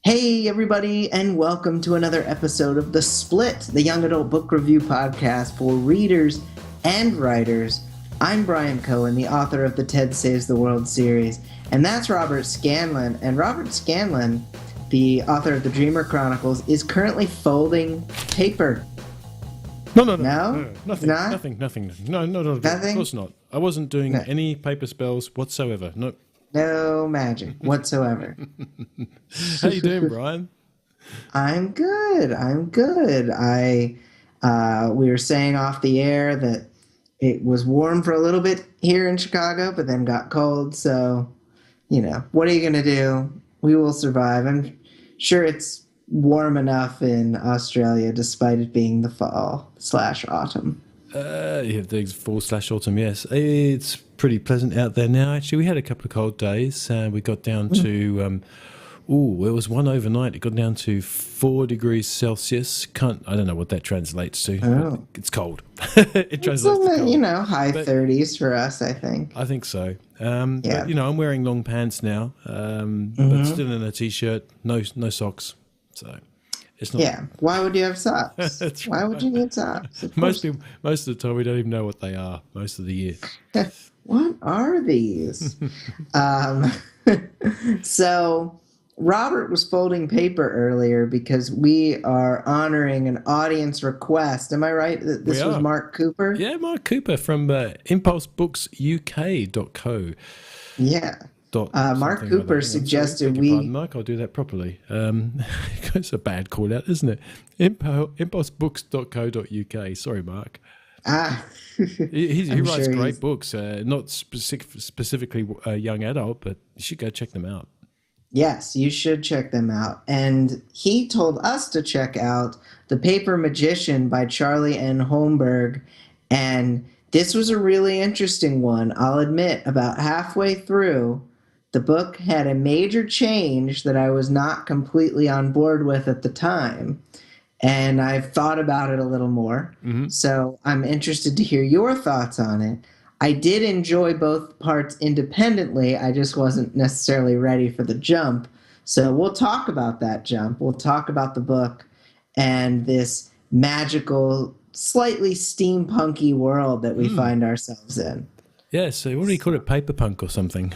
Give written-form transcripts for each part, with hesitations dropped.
Hey, everybody, and welcome to another episode of The Split, the young adult book review podcast for readers and writers. I'm Bryan Cohen, the author of the Ted Saves the World series, and that's Robert Scanlon. And Robert Scanlon, the author of the Dreamer Chronicles, is currently folding paper. No, nothing. No, of course not. I wasn't doing any paper spells whatsoever. No. No magic whatsoever. How you doing, Bryan? I'm good. We were saying off the air that it was warm for a little bit here in Chicago, but then got cold. So, what are you going to do? We will survive. I'm sure it's warm enough in Australia, despite it being the fall/autumn. Yeah, the fall/autumn, yes. It's pretty pleasant out there now, actually. We had a couple of cold days. We got down to, it was one overnight. It got down to 4 degrees Celsius. I don't know what that translates to. But it's cold. It translates to cold. High 30s for us, I think. I think so. But, I'm wearing long pants now, but still in a T-shirt, no socks. So it's not. Yeah. Why would you have socks? That's Why right. would you need socks? Most of the time, we don't even know what they are most of the year. What are these? So Robert was folding paper earlier because we are honoring an audience request. Am I right that this was Mark Cooper? Yeah, Mark Cooper from impulsebooksuk.co. Yeah. Mark Cooper suggested Pardon, Mark, I'll do that properly. It's a bad call out, isn't it? Impulsebooks.co.uk. Sorry, Mark. He writes great books, not specifically young adult, but you should go check them out. Yes, you should check them out. And he told us to check out The Paper Magician by Charlie N. Holmberg. And this was a really interesting one. I'll admit, about halfway through, the book had a major change that I was not completely on board with at the time. And I've thought about it a little more. Mm-hmm. So I'm interested to hear your thoughts on it. I did enjoy both parts independently. I just wasn't necessarily ready for the jump. So we'll talk about that jump. We'll talk about the book and this magical, slightly steampunky world that we find ourselves in. Yeah, so what do you call it? Paper punk or something?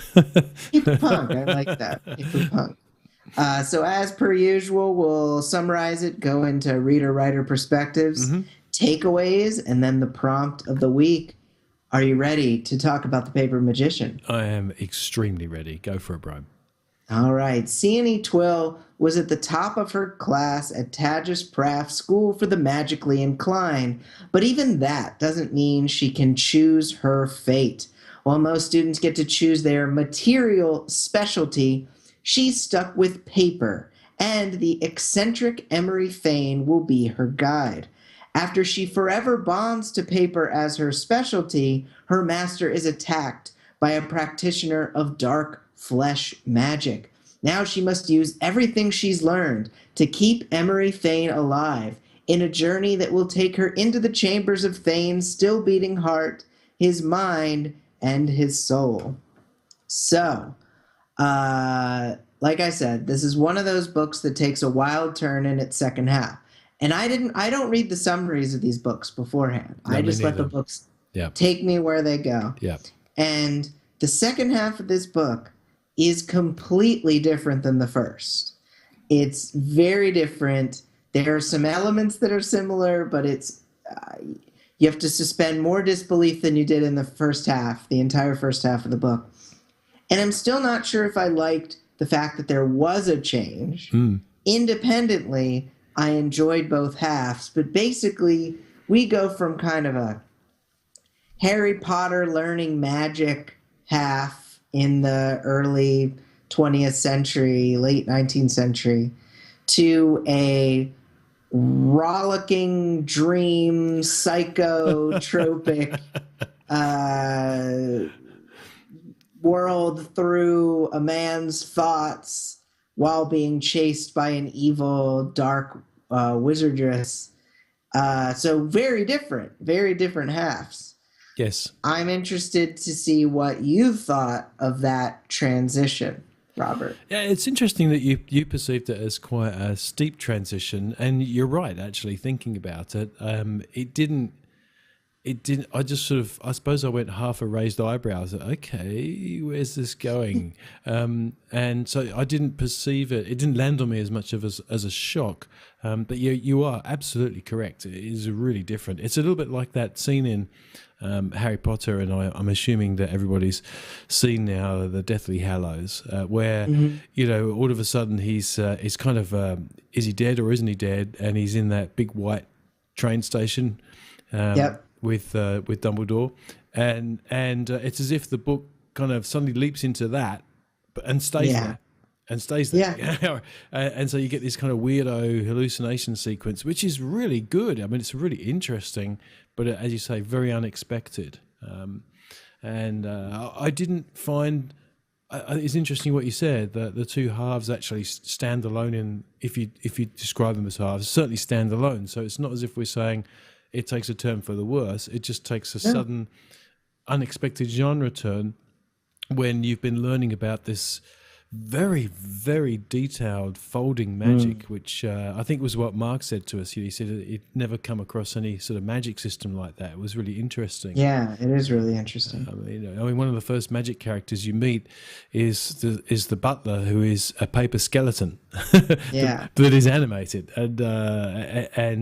Paper punk. I like that. Paper punk. So as per usual, we'll summarize it, go into reader-writer perspectives, takeaways, and then the prompt of the week. Are you ready to talk about The Paper Magician? I am extremely ready. Go for it, Bryan. All right. Sienna Twill was at the top of her class at Tagus Praff School for the Magically Inclined, but even that doesn't mean she can choose her fate. While most students get to choose their material specialty, she's stuck with paper, and the eccentric Emery Fane will be her guide. After she forever bonds to paper as her specialty, her master is attacked by a practitioner of dark flesh magic. Now she must use everything she's learned to keep Emery Fane alive in a journey that will take her into the chambers of Fane's still beating heart, his mind, and his soul. So, like I said, this is one of those books that takes a wild turn in its second half. And I don't read the summaries of these books beforehand. No, I just let the books take me where they go. Yeah. And the second half of this book is completely different than the first. It's very different. There are some elements that are similar, but it's you have to suspend more disbelief than you did in the first half, the entire first half of the book. And I'm still not sure if I liked the fact that there was a change. Independently, I enjoyed both halves, but basically we go from kind of a Harry Potter learning magic half in the early 20th century, late 19th century, to a rollicking dream, psychotropic world through a man's thoughts while being chased by an evil, dark wizardress. So very different halves. Yes. I'm interested to see what you thought of that transition. Robert. Yeah, it's interesting that you perceived it as quite a steep transition, and you're right. Actually, thinking about it, it didn't. It didn't. I just sort of. I suppose I went half a raised eyebrows. Okay, where's this going? And so I didn't perceive it. It didn't land on me as much of as a shock. But you are absolutely correct. It is really different. It's a little bit like that scene in Harry Potter, and I'm assuming that everybody's seen now the Deathly Hallows, where all of a sudden he's kind of is he dead or isn't he dead? And he's in that big white train station. Yep. With Dumbledore, and it's as if the book kind of suddenly leaps into that, and stays there, and stays there. Yeah. And so you get this kind of weirdo hallucination sequence, which is really good. I mean, it's really interesting, but as you say, very unexpected. I didn't find. It's interesting what you said, that the two halves actually stand alone. If you describe them as halves, certainly stand alone. So it's not as if we're saying it takes a turn for the worse. It just takes a sudden, unexpected genre turn when you've been learning about this very, very detailed folding magic, which I think was what Mark said to us. He said he'd never come across any sort of magic system like that. It was really interesting. Yeah, it is really interesting. I mean, one of the first magic characters you meet is the butler, who is a paper skeleton that is animated, and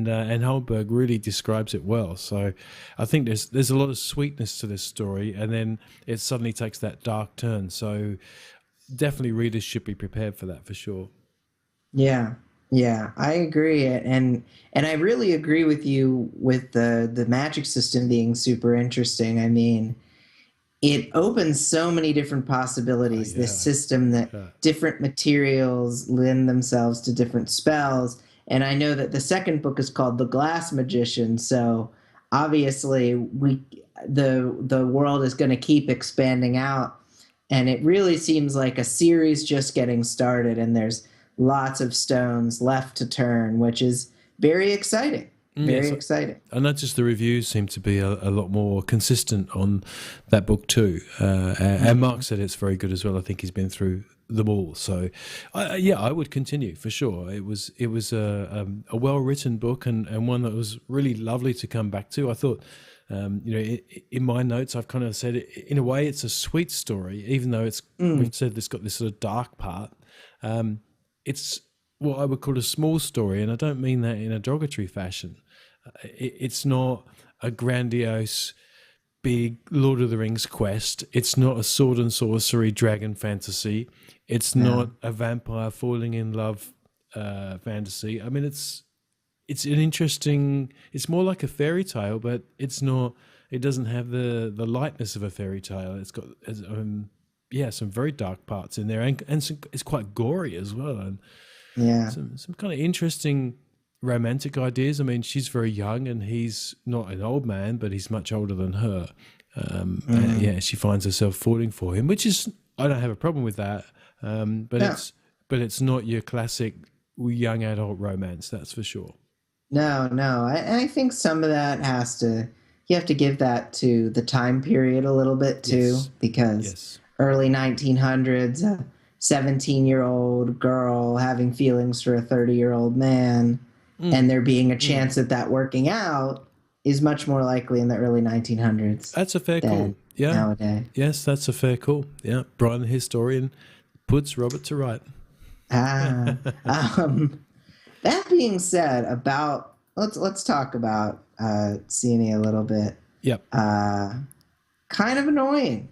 Holberg really describes it well. So I think there's a lot of sweetness to this story, and then it suddenly takes that dark turn. So definitely readers should be prepared for that, for sure. Yeah, I agree, and I really agree with you with the magic system being super interesting. I mean, it opens so many different possibilities. This system that different materials lend themselves to different spells, and I know that the second book is called The Glass Magician. So obviously, the world is going to keep expanding out. And it really seems like a series just getting started, and there's lots of stones left to turn, which is very exciting. Very exciting. I noticed the reviews seem to be a lot more consistent on that book too. And Mark said it's very good as well. I think he's been through them all. So, I would continue for sure. It was a well-written book, and one that was really lovely to come back to. I thought, in my notes, I've kind of said it, in a way it's a sweet story, even though we've said it's got this sort of dark part. It's what I would call a small story, and I don't mean that in a derogatory fashion. It's not a grandiose, big Lord of the Rings quest. It's not a sword and sorcery dragon fantasy. It's not a vampire falling in love fantasy. I mean, it's an interesting. It's more like a fairy tale, but it's not. It doesn't have the lightness of a fairy tale. It's got some very dark parts in there, and it's quite gory as well, and some kind of interesting romantic ideas. I mean, she's very young, and he's not an old man, but he's much older than her. And she finds herself falling for him, which is, I don't have a problem with that. But it's not your classic young adult romance, that's for sure. No. I think some of that you have to give that to the time period a little bit too, because early 1900s, a 17-year-old girl having feelings for a 30-year-old man, and there being a chance at that working out is much more likely in the early 1900s. That's a fair call. Yeah. Nowadays. Yes, that's a fair call. Yeah. Bryan, the historian, puts Robert to right. That being said, let's talk about Sienna a little bit. Yep. Kind of annoying.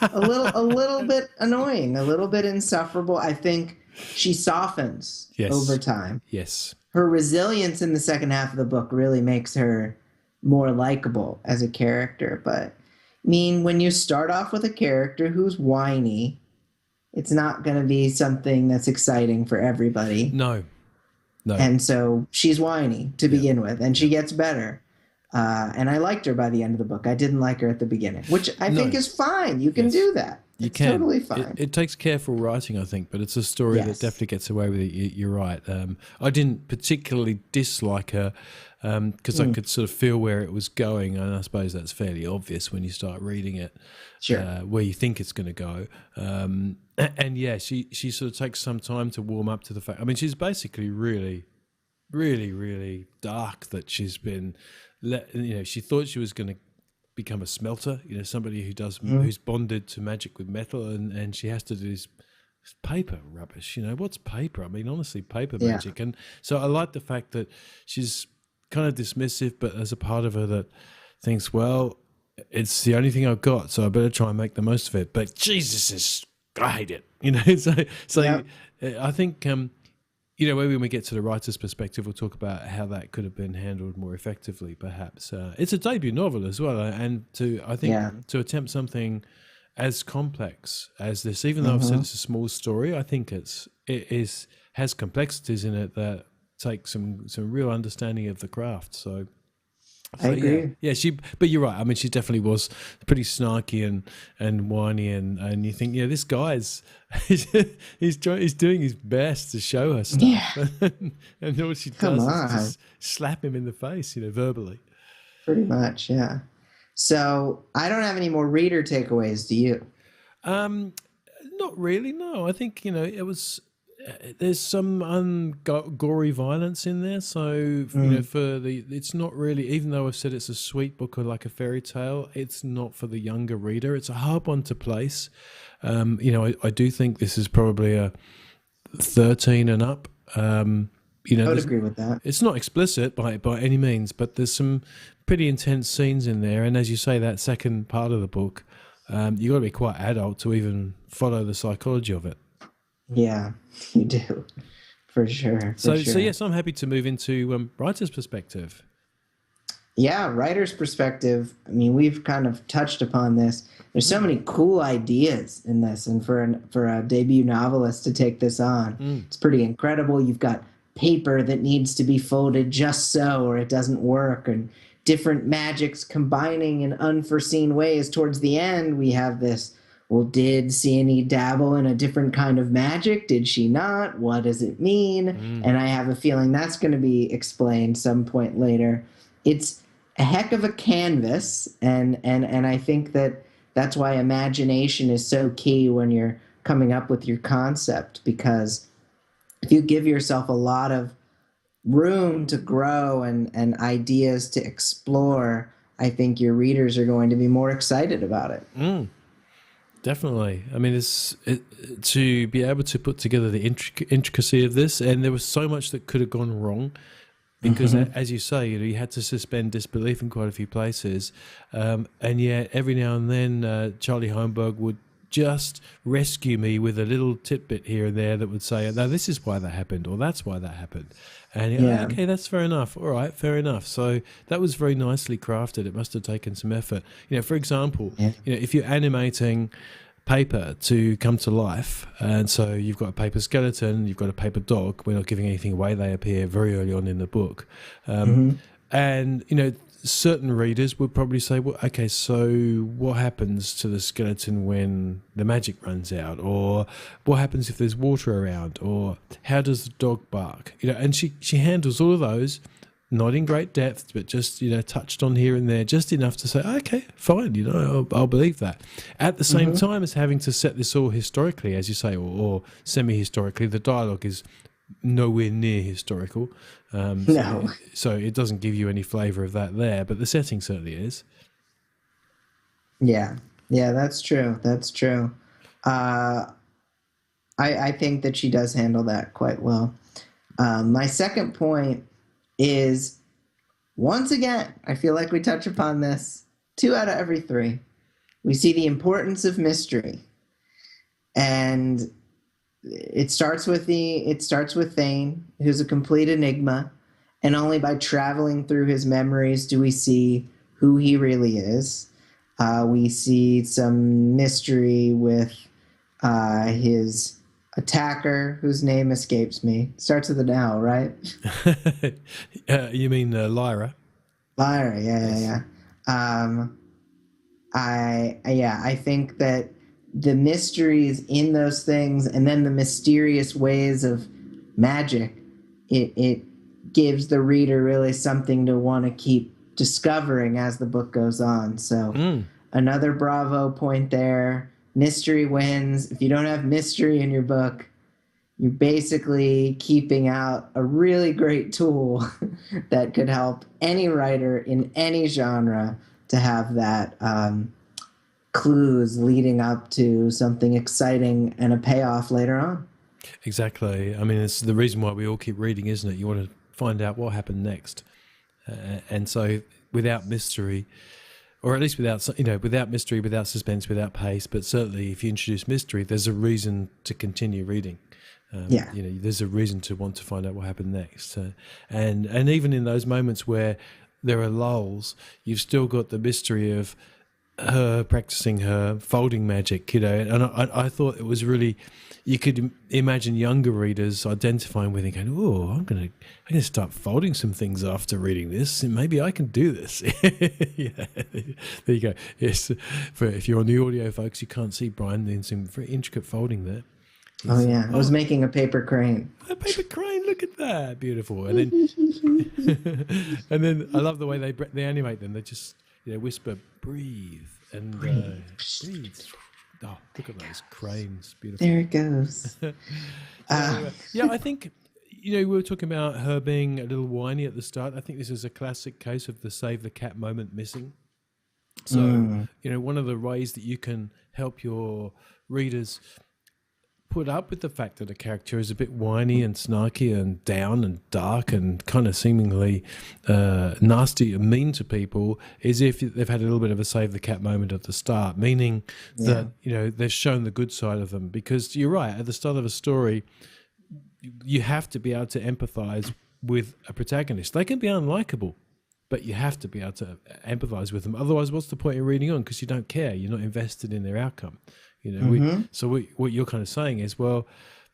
a little bit annoying, a little bit insufferable. I think she softens over time. Yes. Her resilience in the second half of the book really makes her more likable as a character. But I mean, when you start off with a character who's whiny, it's not going to be something that's exciting for everybody. No. And so she's whiny to begin with, and she gets better. And I liked her by the end of the book. I didn't like her at the beginning, which I think is fine. You can do that. It's totally fine. It takes careful writing, I think, but it's a story that definitely gets away with it. You're right. I didn't particularly dislike her because I could sort of feel where it was going, and I suppose that's fairly obvious when you start reading it, Sure. where you think it's going to go. And yeah, she sort of takes some time to warm up to the fact. I mean, she's basically really, really, really dark that she's been. She thought she was going to become a smelter, somebody who does who's bonded to magic with metal, and she has to do this paper rubbish. What's paper? I mean, honestly, paper magic. And so I like the fact that she's kind of dismissive, but there's a part of her that thinks, well, it's the only thing I've got, so I better try and make the most of it. But Jesus, I hate it. So I think maybe when we get to the writer's perspective, we'll talk about how that could have been handled more effectively, perhaps. It's a debut novel as well, and to attempt something as complex as this, even though I've said it's a small story, I think it has complexities in it that take some real understanding of the craft. So I agree. Yeah, but you're right. I mean, she definitely was pretty snarky and whiny, and you think, this guy's he's doing his best to show her stuff, and all she does is just slap him in the face, verbally. Pretty much, yeah. So I don't have any more reader takeaways. Do you? Not really. No, I think it was. There's some gory violence in there, so it's not really. Even though I've said it's a sweet book or like a fairy tale, it's not for the younger reader. It's a hard one to place. I do think this is probably a 13 and up. I would agree with that. It's not explicit by any means, but there's some pretty intense scenes in there. And as you say, that second part of the book, you got to be quite adult to even follow the psychology of it. Yeah, you do, for sure. So yes, I'm happy to move into writer's perspective. Yeah, writer's perspective. I mean, we've kind of touched upon this. There's so many cool ideas in this, and for a debut novelist to take this on, it's pretty incredible. You've got paper that needs to be folded just so, or it doesn't work, and different magics combining in unforeseen ways. Towards the end, we have this. Well, did Sienna dabble in a different kind of magic? Did she not? What does it mean? And I have a feeling that's going to be explained some point later. It's a heck of a canvas, and I think that's why imagination is so key when you're coming up with your concept, because if you give yourself a lot of room to grow and ideas to explore, I think your readers are going to be more excited about it. Definitely. I mean, to be able to put together the intricacy of this, and there was so much that could have gone wrong because, as you say, you had to suspend disbelief in quite a few places, and yet every now and then Charlie Holmberg would just rescue me with a little tidbit here and there that would say, no, this is why that happened, or that's why that happened. And okay, that's fair enough. All right, fair enough. So that was very nicely crafted. It must have taken some effort. For example, if you're animating paper to come to life, and so you've got a paper skeleton, you've got a paper dog. We're not giving anything away. They appear very early on in the book. And, certain readers would probably say, well, okay, so what happens to the skeleton when the magic runs out? Or what happens if there's water around? Or how does the dog bark? And she handles all of those, not in great depth, but just, touched on here and there, just enough to say, okay, fine, I'll believe that. At the same time as having to set this all historically, as you say, or semi-historically, the dialogue is nowhere near historical. No. So it doesn't give you any flavour of that there, but the setting certainly is. Yeah, that's true. That's true. I think that she does handle that quite well. My second point is, once again, I feel like we touch upon this 2 out of every 3. We see the importance of mystery. And it starts with Thane, who's a complete enigma, and only by traveling through his memories do we see who he really is. We see some mystery with his attacker, whose name escapes me. Starts with an L, right? You mean Lyra? Lyra, yeah. I think that the mysteries in those things, and then the mysterious ways of magic, it gives the reader really something to want to keep discovering as the book goes on. So another bravo point there. Mystery wins. If you don't have mystery in your book, you're basically keeping out a really great tool that could help any writer in any genre to have that clues leading up to something exciting and a payoff later on. Exactly. I mean, it's the reason why we all keep reading, isn't it? You want to find out what happened next. And so without mystery, or at least without mystery, without suspense, without pace, but certainly if you introduce mystery, there's a reason to continue reading. There's a reason to want to find out what happened next. And even in those moments where there are lulls, you've still got the mystery of her practicing her folding magic, and I thought it was really, you could imagine younger readers identifying with it, going, "Oh, I'm gonna start folding some things after reading this, and maybe I can do this." Yeah, there you go. Yes, if you're on the audio, folks, you can't see Bryan doing some very intricate folding there. I was making a paper crane. A paper crane, look at that, beautiful. And then, and then I love the way they animate them. They just whisper, "Breathe," and breathe. Oh, look at those cranes, beautiful. There it goes. I think we were talking about her being a little whiny at the start. I think this is a classic case of the save the cat moment missing. So one of the ways that you can help your readers put up with the fact that a character is a bit whiny and snarky and down and dark and kind of seemingly nasty and mean to people is if they've had a little bit of a save the cat moment at the start, meaning that they've shown the good side of them. Because you're right, at the start of a story, you have to be able to empathize with a protagonist. They can be unlikable, but you have to be able to empathize with them. Otherwise, what's the point in reading on? Because you don't care. You're not invested in their outcome. What you're kind of saying is, well,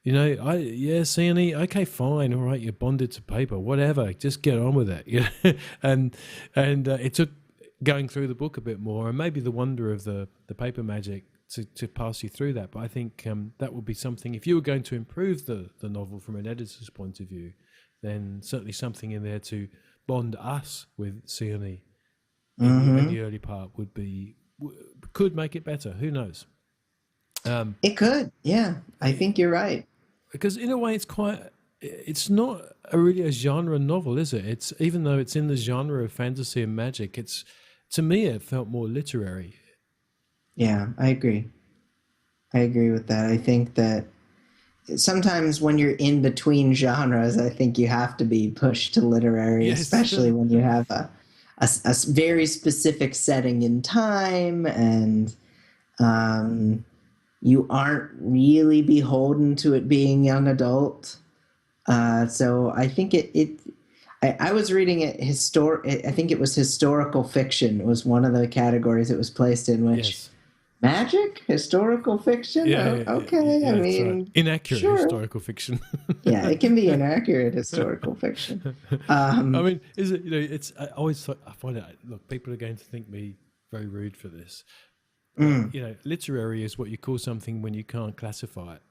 Sienna, okay, fine, all right, you're bonded to paper, whatever, just get on with it. And it took going through the book a bit more, and maybe the wonder of the paper magic to pass you through that. But I think that would be something, if you were going to improve the novel from an editor's point of view, then certainly something in there to bond us with Sienna in the early part could make it better. Who knows? It could, yeah. I think you're right. Because in a way, it's not really a genre novel, is it? It's, even though it's in the genre of fantasy and magic, to me, it felt more literary. Yeah, I agree. I agree with that. I think that sometimes when you're in between genres, I think you have to be pushed to literary, yes. Especially when you have a very specific setting in time, and you aren't really beholden to it being young adult. So I think I was reading it I think it was historical fiction. It was one of the categories it was placed in, which yes. Magic, historical fiction. Yeah, okay. Yeah, I mean, inaccurate sure. Historical fiction. Yeah, it can be inaccurate historical fiction. I mean, is it? It's. I find it. Look, people are going to think me very rude for this. Literary is what you call something when you can't classify it.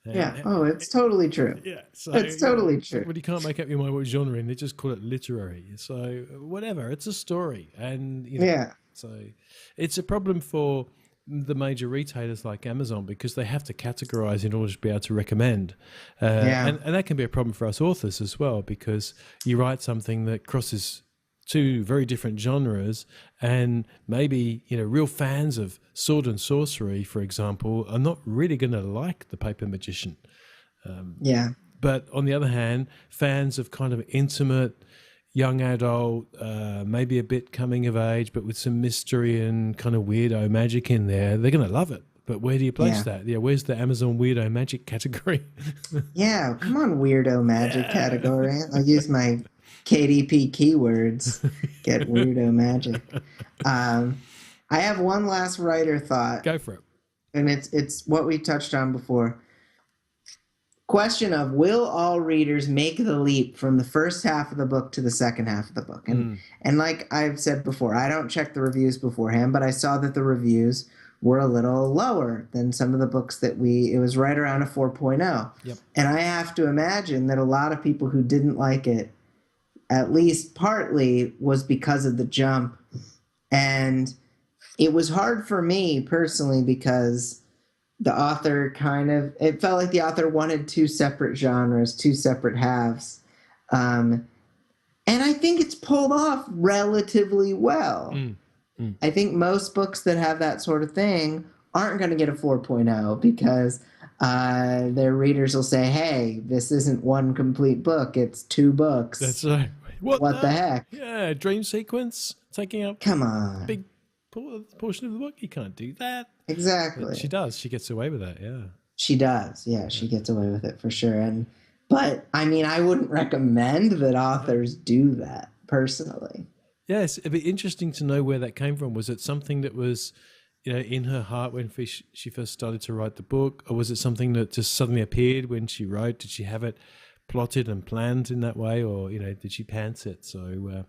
It's totally true. Yeah, so it's totally true. When you can't make up your mind what genre, and they just call it literary. So whatever, it's a story, and so it's a problem for the major retailers like Amazon, because they have to categorize in order to be able to recommend. And that can be a problem for us authors as well, because you write something that crosses two very different genres, and maybe real fans of sword and sorcery, for example, are not really going to like The Paper Magician. But on the other hand, fans of kind of intimate, young adult, maybe a bit coming of age, but with some mystery and kind of weirdo magic in there, they're going to love it. But where do you place that? Yeah, where's the Amazon weirdo magic category? Yeah, come on, weirdo magic category. I'll use my KDP keywords. Get weirdo magic. I have one last writer thought. Go for it. And it's what we touched on before. Question of, will all readers make the leap from the first half of the book to the second half of the book? And like I've said before, I don't check the reviews beforehand, but I saw that the reviews were a little lower than some of the books that it was right around a 4.0. Yep. And I have to imagine that a lot of people who didn't like it at least partly, was because of the jump. And it was hard for me personally because the author it felt like the author wanted two separate genres, two separate halves. Um, and I think it's pulled off relatively well. I think most books that have that sort of thing aren't going to get a 4.0 because their readers will say, hey, this isn't one complete book. It's two books. That's right. What the heck? Yeah, dream sequence taking up Come a on. big portion of the book. You can't do that. Exactly. But she does. She gets away with that, yeah. She does. Yeah, she gets away with it for sure. But I mean, I wouldn't recommend that authors do that personally. Yes, it'd be interesting to know where that came from. Was it something that was, in her heart when she first started to write the book, or was it something that just suddenly appeared when she wrote? Did she have it plotted and planned in that way, or did she pants it? So,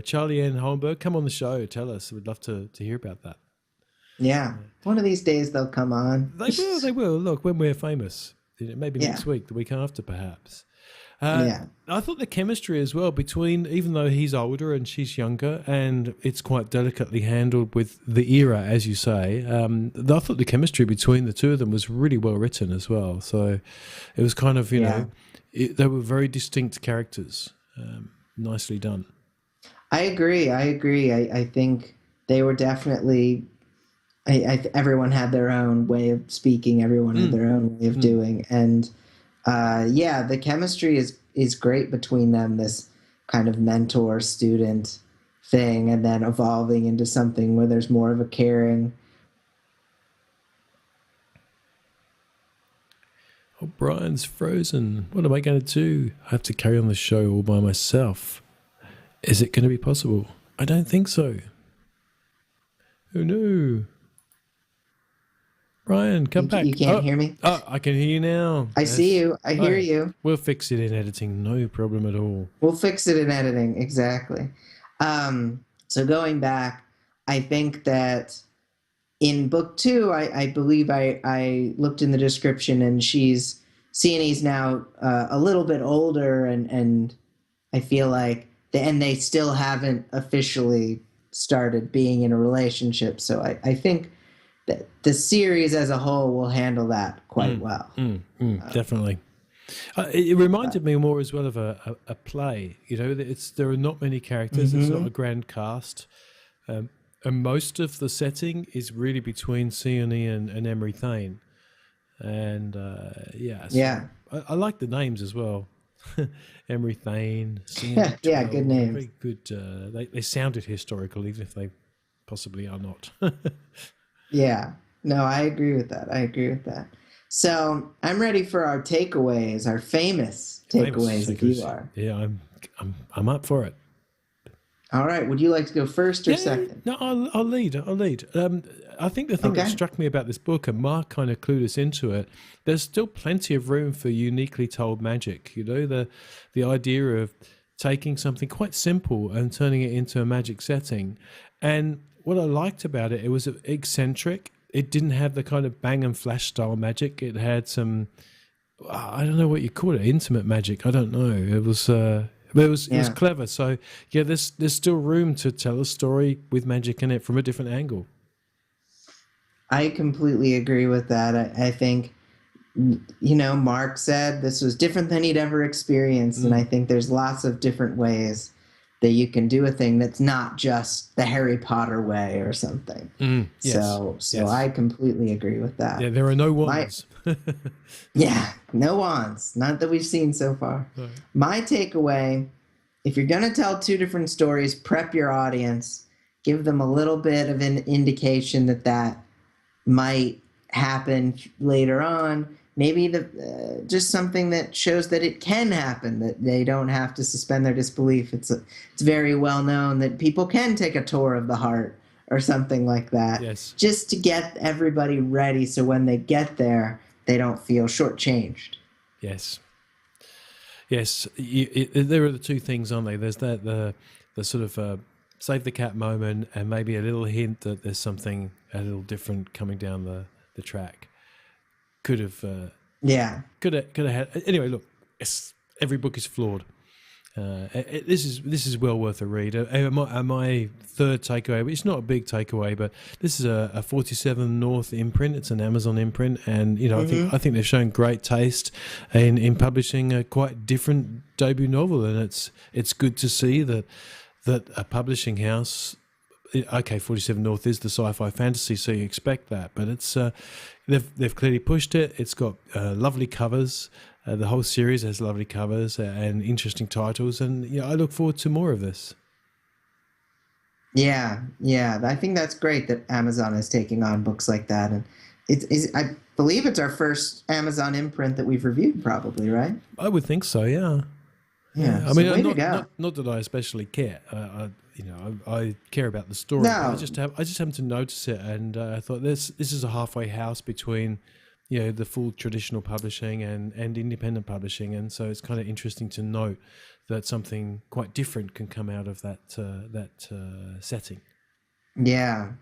Charlie Ann Holmberg, come on the show, tell us. We'd love to hear about that. Yeah, one of these days they'll come on. They will. Look, when we're famous, maybe next week, the week after, perhaps. I thought the chemistry as well between, even though he's older and she's younger, and it's quite delicately handled with the era, as you say. I thought the chemistry between the two of them was really well written as well. So it was kind of, they were very distinct characters. Nicely done. I agree. I think they were definitely. Everyone had their own way of speaking. Everyone had their own way of doing, and the chemistry is great between them. This kind of mentor-student thing, and then evolving into something where there's more of a caring. Oh, Brian's frozen. What am I going to do? I have to carry on the show all by myself. Is it going to be possible? I don't think so. Oh no. Brian, come back. You can't hear me? Oh, I can hear you now. I see you. I hear you. We'll fix it in editing. No problem at all. We'll fix it in editing. Exactly. So going back, I think that in book 2, I believe I looked in the description, and Sienne's now a little bit older, and I feel like they still haven't officially started being in a relationship. So I think that the series as a whole will handle that quite well. Definitely. It reminded me more as well of a play. There are not many characters. It's not a grand cast. And most of the setting is really between Sienne and Emery Thane. And I like the names as well. Emery Thane, Sienne. Good names. Very good. They sounded historical, even if they possibly are not. Yeah. No, I agree with that. So I'm ready for our takeaways, our famous takeaways, if you are. Yeah, I'm up for it. All right. Would you like to go first or second? No, I'll lead. I think the thing that struck me about this book, and Mark kind of clued us into it, there's still plenty of room for uniquely told magic. The idea of taking something quite simple and turning it into a magic setting. And what I liked about it, it was eccentric. It didn't have the kind of bang and flash style magic. It had some, I don't know what you call it, intimate magic. I don't know. It was clever. So there's still room to tell a story with magic in it from a different angle. I completely agree with that. I think, Mark said this was different than he'd ever experienced, and I think there's lots of different ways that you can do a thing that's not just the Harry Potter way or something. So I completely agree with that. Yeah, there are no wands. No wands. Not that we've seen so far. Right. My takeaway, if you're going to tell two different stories, prep your audience. Give them a little bit of an indication that might happen later on. Maybe just something that shows that it can happen, that they don't have to suspend their disbelief. It's very well known that people can take a tour of the heart or something like that. Yes. Just to get everybody ready so when they get there, they don't feel shortchanged. Yes. Yes. There are the two things, aren't they? There's the sort of save the cat moment, and maybe a little hint that there's something a little different coming down the track. Could have had. Anyway, look, every book is flawed, This is well worth a read. My third takeaway, it's not a big takeaway, but this is a 47 North imprint. It's an Amazon imprint, and I think they've shown great taste in publishing a quite different debut novel, and it's good to see that a publishing house. Okay, 47 North is the sci-fi fantasy, so you expect that, but it's they've clearly pushed it. It's got lovely covers. The whole series has lovely covers and interesting titles, and I look forward to more of this. Yeah, I think that's great that Amazon is taking on books like that, and I believe it's our first Amazon imprint that we've reviewed, probably, right? I would think so. Yeah. I mean, way to go. Not that I especially care. I care about the story. No. I just happen to notice it, and I thought this is a halfway house between the full traditional publishing and independent publishing, and so it's kind of interesting to note that something quite different can come out of that setting. Yeah,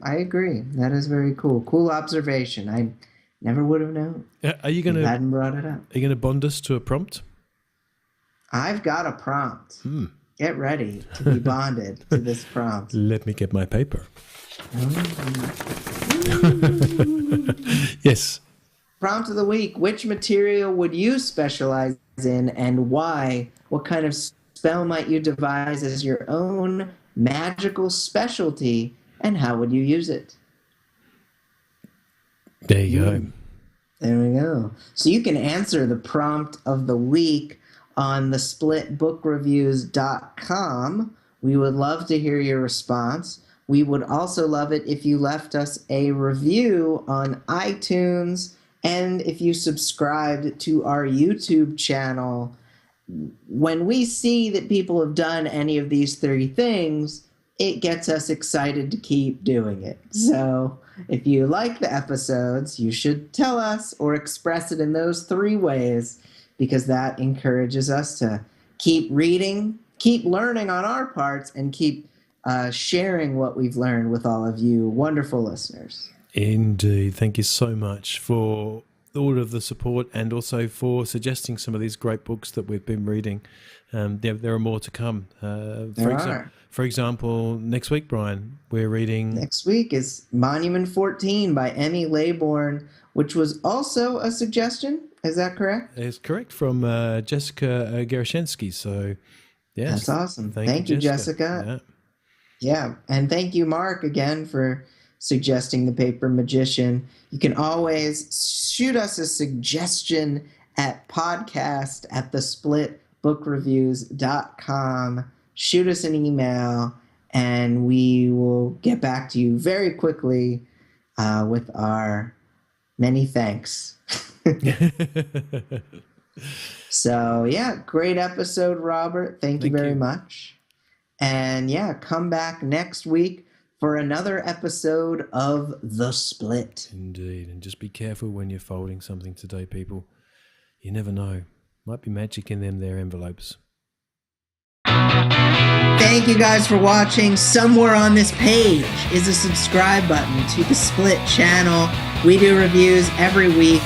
I agree. That is very cool. Cool observation. I never would have known. Are you going to hadn't brought it up? Are you going to bond us to a prompt? I've got a prompt. Get ready to be bonded to this prompt. Let me get my paper. Yes. Prompt of the week. Which material would you specialize in and why? What kind of spell might you devise as your own magical specialty and how would you use it? There you go. There we go. So you can answer the prompt of the week on thesplitbookreviews.com. We would love to hear your response. We would also love it if you left us a review on iTunes and if you subscribed to our YouTube channel. When we see that people have done any of these 3 things, it gets us excited to keep doing it. So if you like the episodes, you should tell us or express it in those 3 ways, because that encourages us to keep reading, keep learning on our parts, and keep sharing what we've learned with all of you wonderful listeners. Indeed. Thank you so much for all of the support and also for suggesting some of these great books that we've been reading. There are more to come. For example, next week, Bryan, we're reading... Next week is Monument 14 by Emmy Laybourne, which was also a suggestion. Is that correct? It's correct, from Jessica Gerashensky. So, yes. That's awesome. Thank you, Jessica. Yeah, and thank you, Mark, again for suggesting The Paper Magician. You can always shoot us a suggestion at podcast@thesplitbookreviews.com. Shoot us an email, and we will get back to you very quickly with our many thanks. So, yeah, great episode, Robert. Thank you very much. And, yeah, come back next week for another episode of The Split. Indeed. And just be careful when you're folding something today, people. You never know. Might be magic in them there envelopes. Thank you guys for watching. Somewhere on this page is a subscribe button to The Split channel. We do reviews every week.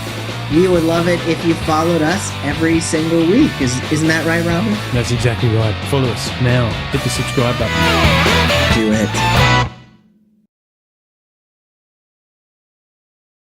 We would love it if you followed us every single week. Isn't that right, Robert? That's exactly right. Follow us now. Hit the subscribe button. Do it.